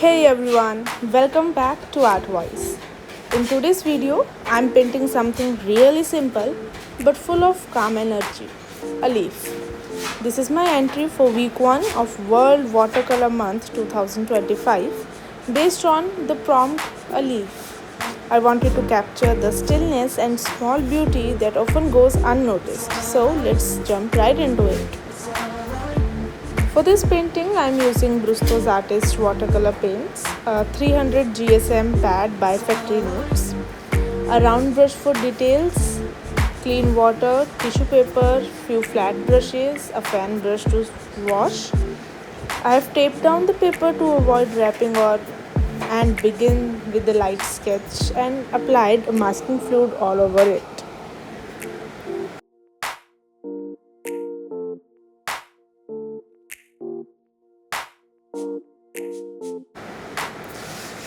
Hey everyone, welcome back to Art Voice. In today's video, I'm painting something really simple but full of calm energy, a leaf. This is my entry for week 1 of World Watercolour Month 2025 based on the prompt a leaf. I wanted to capture the stillness and small beauty that often goes unnoticed. So let's jump right into it. For this painting, I am using Brustro Artist Watercolour paints, a 300 GSM pad by Factory Notes, a round brush for details, clean water, tissue paper, few flat brushes, a fan brush to wash. I have taped down the paper to avoid wrapping or and begin with the light sketch and applied masking fluid all over it.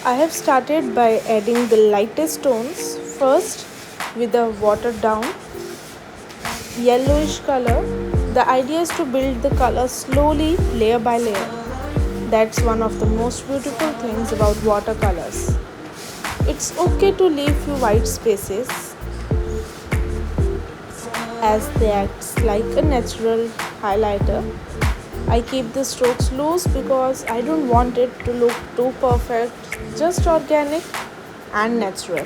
I have started by adding the lightest tones first with a watered down yellowish color. The idea is to build the color slowly, layer by layer. That's one of the most beautiful things about watercolors. It's okay to leave few white spaces as they act like a natural highlighter. I keep the strokes loose because I don't want it to look too perfect, just organic and natural.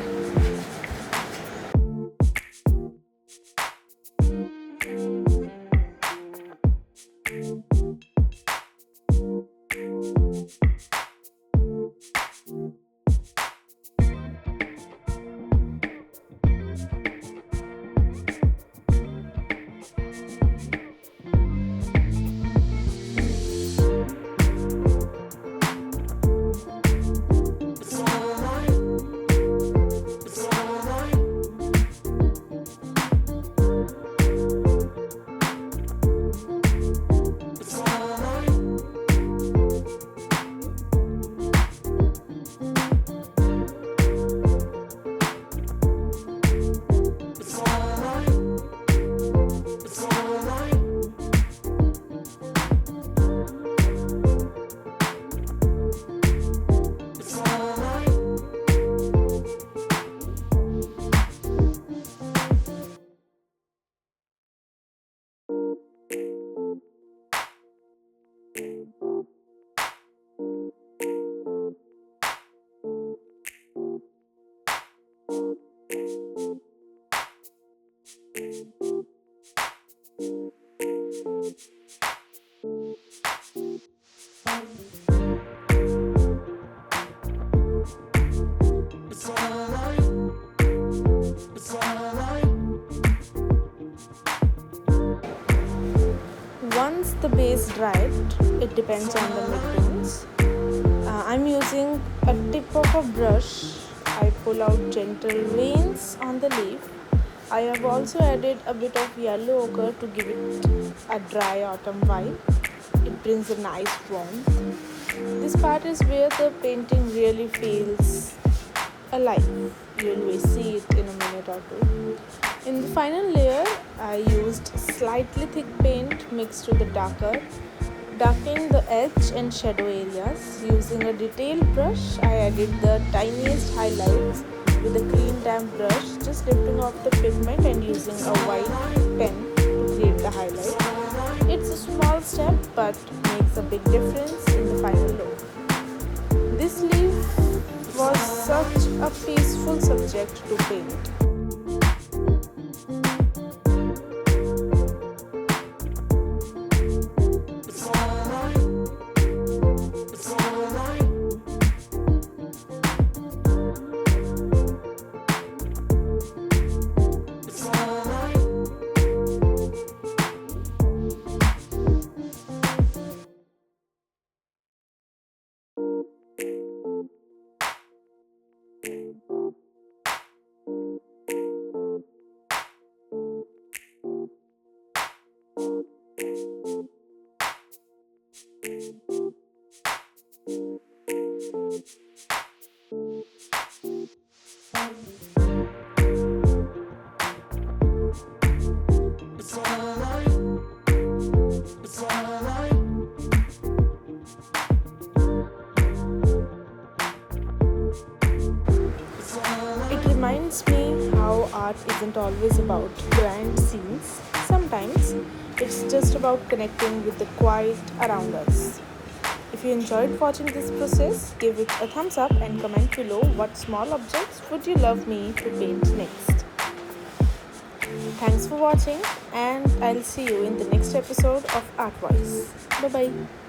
Once the base dried, it depends on the midtones. I'm using a tip of a brush. I pull out gentle veins on the leaf. I have also added a bit of yellow ochre to give it a dry autumn vibe. It brings a nice warmth. This part is where the painting really feels alive. You'll see it in a minute or two. In the final layer, I used slightly thick paint mixed with the darkening the edge and shadow areas. Using a detailed brush, I added the tiniest highlights with a clean damp brush, just lifting off the pigment and using a white pen to create the highlight. It's a small step but makes a big difference in the final look. This leaf was such a peaceful subject to paint. reminds me how art isn't always about grand scenes. Sometimes it's just about connecting with the quiet around us. If you enjoyed watching this process, give it a thumbs up and comment below what small objects would you love me to paint next. Thanks for watching, and I'll see you in the next episode of Art Voice. Bye bye.